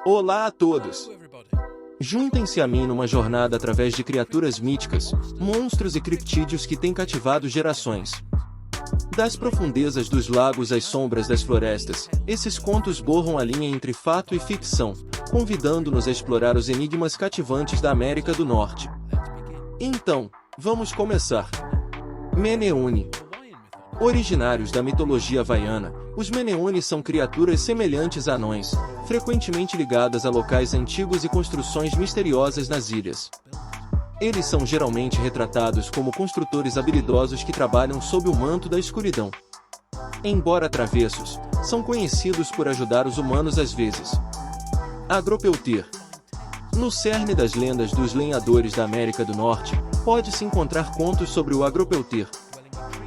Olá a todos! Juntem-se a mim numa jornada através de criaturas míticas, monstros e criptídeos que têm cativado gerações. Das profundezas dos lagos às sombras das florestas, esses contos borram a linha entre fato e ficção, convidando-nos a explorar os enigmas cativantes da América do Norte. Então, vamos começar. Meneone. Originários da mitologia havaiana, os Meneone são criaturas semelhantes a anões, frequentemente ligadas a locais antigos e construções misteriosas nas ilhas. Eles são geralmente retratados como construtores habilidosos que trabalham sob o manto da escuridão. Embora travessos, são conhecidos por ajudar os humanos às vezes. Agropelter. No cerne das lendas dos lenhadores da América do Norte, pode-se encontrar contos sobre o Agropelter.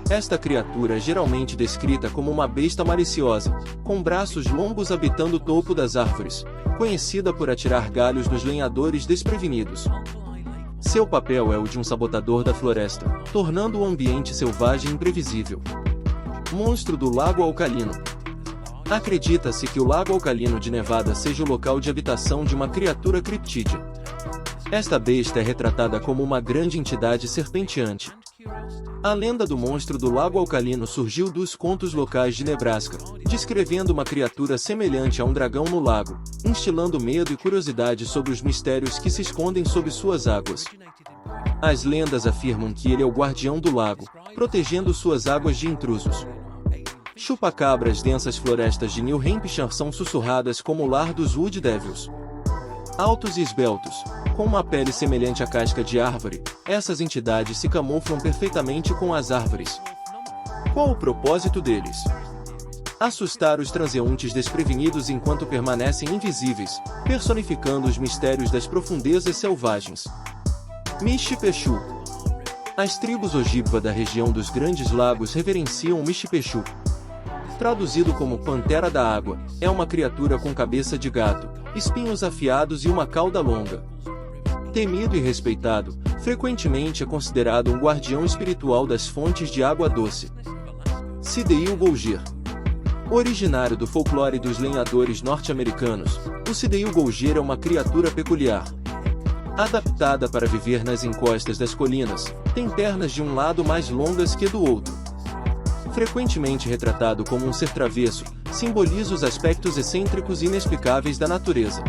Esta criatura é geralmente descrita como uma besta maliciosa, com braços longos habitando o topo das árvores, conhecida por atirar galhos nos lenhadores desprevenidos. Seu papel é o de um sabotador da floresta, tornando o ambiente selvagem e imprevisível. Monstro do Lago Alcalino. Acredita-se que o Lago Alcalino de Nevada seja o local de habitação de uma criatura criptídea. Esta besta é retratada como uma grande entidade serpenteante. A lenda do monstro do Lago Alcalino surgiu dos contos locais de Nebraska, descrevendo uma criatura semelhante a um dragão no lago, instilando medo e curiosidade sobre os mistérios que se escondem sob suas águas. As lendas afirmam que ele é o guardião do lago, protegendo suas águas de intrusos. Chupacabras. Densas florestas de New Hampshire são sussurradas como o lar dos Wood Devils. Altos e esbeltos, com uma pele semelhante à casca de árvore, essas entidades se camuflam perfeitamente com as árvores. Qual o propósito deles? Assustar os transeuntes desprevenidos enquanto permanecem invisíveis, personificando os mistérios das profundezas selvagens. Michipechu. As tribos Ojibwa da região dos Grandes Lagos reverenciam o Michipechu. Traduzido como Pantera da Água, é uma criatura com cabeça de gato, espinhos afiados e uma cauda longa. Temido e respeitado, frequentemente é considerado um guardião espiritual das fontes de água doce. Sideil Golgir. Originário do folclore dos lenhadores norte-americanos, o Sideil Golgir é uma criatura peculiar. Adaptada para viver nas encostas das colinas, tem pernas de um lado mais longas que do outro. Frequentemente retratado como um ser travesso, simboliza os aspectos excêntricos e inexplicáveis da natureza.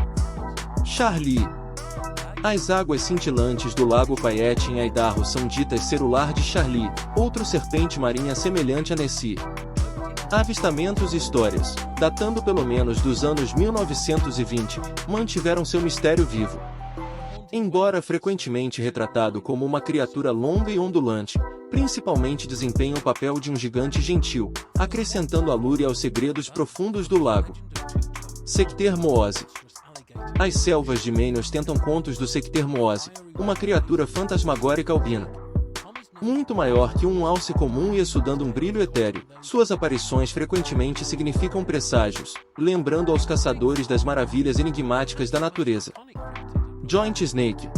Charlie. As águas cintilantes do Lago Payette em Idaho são ditas ser o lar de Charlie, outro serpente marinha semelhante a Nessie. Avistamentos e histórias, datando pelo menos dos anos 1920, mantiveram seu mistério vivo. Embora frequentemente retratado como uma criatura longa e ondulante, principalmente desempenha o papel de um gigante gentil, acrescentando alure aos segredos profundos do lago. Secter Moose. As selvas de Maine ostentam contos do Secter Moose, uma criatura fantasmagórica albina. Muito maior que um alce comum e exudando um brilho etéreo, suas aparições frequentemente significam presságios, lembrando aos caçadores das maravilhas enigmáticas da natureza. Joint Snake.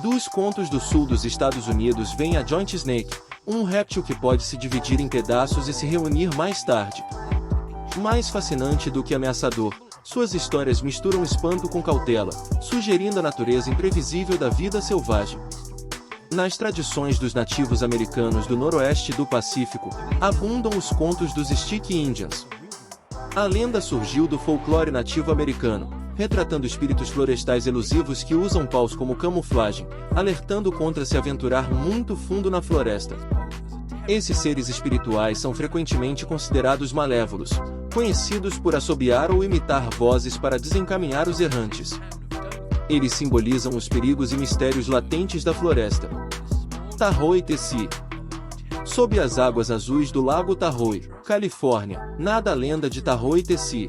Dos contos do sul dos Estados Unidos vem a Joint Snake, um réptil que pode se dividir em pedaços e se reunir mais tarde. Mais fascinante do que ameaçador, suas histórias misturam espanto com cautela, sugerindo a natureza imprevisível da vida selvagem. Nas tradições dos nativos americanos do noroeste do Pacífico, abundam os contos dos Stick Indians. A lenda surgiu do folclore nativo americano, retratando espíritos florestais elusivos que usam paus como camuflagem, alertando contra se aventurar muito fundo na floresta. Esses seres espirituais são frequentemente considerados malévolos, conhecidos por assobiar ou imitar vozes para desencaminhar os errantes. Eles simbolizam os perigos e mistérios latentes da floresta. Tahoe Tessie. Sob as águas azuis do Lago Tahoe, Califórnia, nada a lenda de Tahoe Tessie.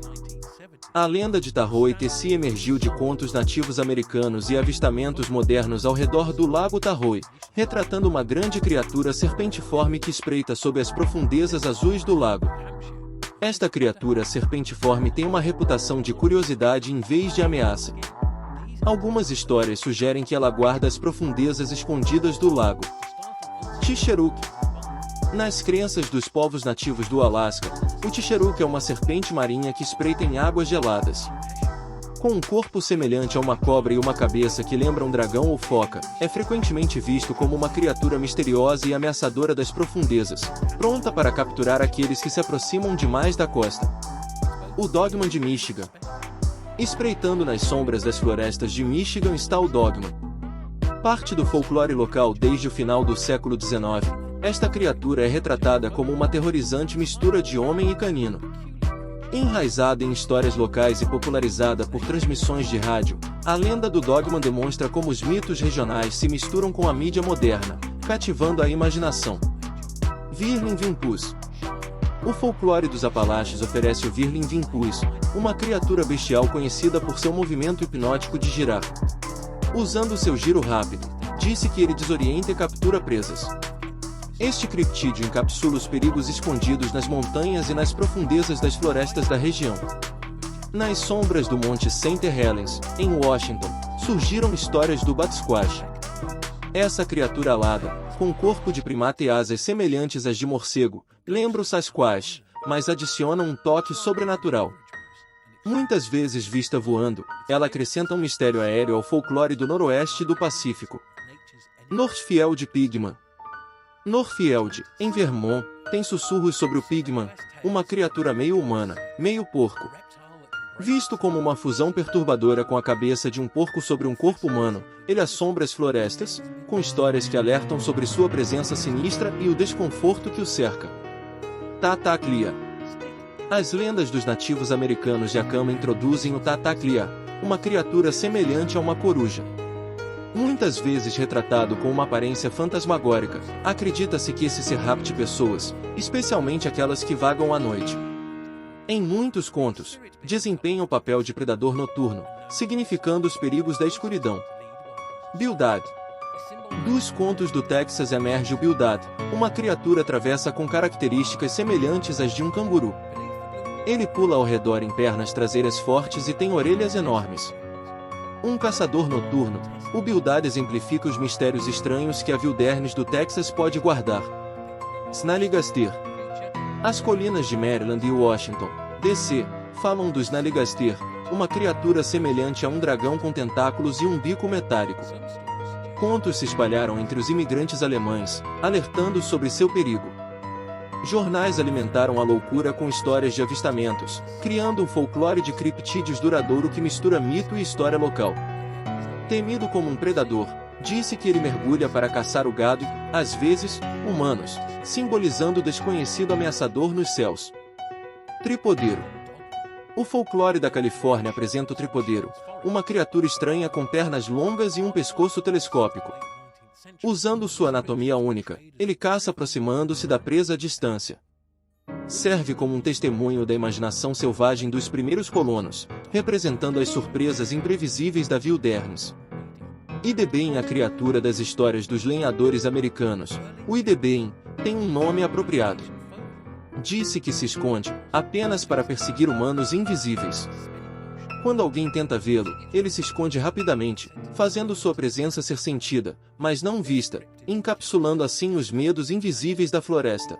A lenda de Tahoe Tessie emergiu de contos nativos americanos e avistamentos modernos ao redor do Lago Tahoe, retratando uma grande criatura serpentiforme que espreita sob as profundezas azuis do lago. Esta criatura serpentiforme tem uma reputação de curiosidade em vez de ameaça. Algumas histórias sugerem que ela guarda as profundezas escondidas do lago. Tisheruk. Nas crenças dos povos nativos do Alasca, o Tisheruk é uma serpente marinha que espreita em águas geladas. Com um corpo semelhante a uma cobra e uma cabeça que lembra um dragão ou foca, é frequentemente visto como uma criatura misteriosa e ameaçadora das profundezas, pronta para capturar aqueles que se aproximam demais da costa. O Dogman de Michigan. Espreitando nas sombras das florestas de Michigan está o Dogman. Parte do folclore local desde o final do século XIX, esta criatura é retratada como uma aterrorizante mistura de homem e canino. Enraizada em histórias locais e popularizada por transmissões de rádio, a lenda do Dogman demonstra como os mitos regionais se misturam com a mídia moderna, cativando a imaginação. Virling Vimpus. O folclore dos Apalaches oferece o Virling Vimpus, uma criatura bestial conhecida por seu movimento hipnótico de girar. Usando seu giro rápido, disse que ele desorienta e captura presas. Este criptídeo encapsula os perigos escondidos nas montanhas e nas profundezas das florestas da região. Nas sombras do Monte St. Helens, em Washington, surgiram histórias do Batsquatch. Essa criatura alada, com corpo de primata e asas semelhantes às de morcego, lembra o Sasquatch, mas adiciona um toque sobrenatural. Muitas vezes vista voando, ela acrescenta um mistério aéreo ao folclore do noroeste do Pacífico. Northfield Pigman. Northfield, em Vermont, tem sussurros sobre o Pigman, uma criatura meio humana, meio porco. Visto como uma fusão perturbadora com a cabeça de um porco sobre um corpo humano, ele assombra as florestas, com histórias que alertam sobre sua presença sinistra e o desconforto que o cerca. Tataclia. As lendas dos nativos americanos de Acama introduzem o Tataclia, uma criatura semelhante a uma coruja. Muitas vezes retratado com uma aparência fantasmagórica, acredita-se que esse ser rapte pessoas, especialmente aquelas que vagam à noite. Em muitos contos, desempenha o papel de predador noturno, significando os perigos da escuridão. Bildad. Dos contos do Texas emerge o Bildad, uma criatura travessa com características semelhantes às de um canguru. Ele pula ao redor em pernas traseiras fortes e tem orelhas enormes. Um caçador noturno, o Bildad exemplifica os mistérios estranhos que a Wilderness do Texas pode guardar. Snallygaster. As colinas de Maryland e Washington, D.C., falam do Snallygaster, uma criatura semelhante a um dragão com tentáculos e um bico metálico. Contos se espalharam entre os imigrantes alemães, alertando sobre seu perigo. Jornais alimentaram a loucura com histórias de avistamentos, criando um folclore de criptídeos duradouro que mistura mito e história local. Temido como um predador, disse que ele mergulha para caçar o gado e, às vezes, humanos, simbolizando o desconhecido ameaçador nos céus. Tripodeiro. O folclore da Califórnia apresenta o tripodeiro, uma criatura estranha com pernas longas e um pescoço telescópico. Usando sua anatomia única, ele caça aproximando-se da presa à distância. Serve como um testemunho da imaginação selvagem dos primeiros colonos, representando as surpresas imprevisíveis da Wilderness. Idebem, a criatura das histórias dos lenhadores americanos, o Idebem, tem um nome apropriado. Disse que se esconde, apenas para perseguir humanos invisíveis. Quando alguém tenta vê-lo, ele se esconde rapidamente, fazendo sua presença ser sentida, mas não vista, encapsulando assim os medos invisíveis da floresta.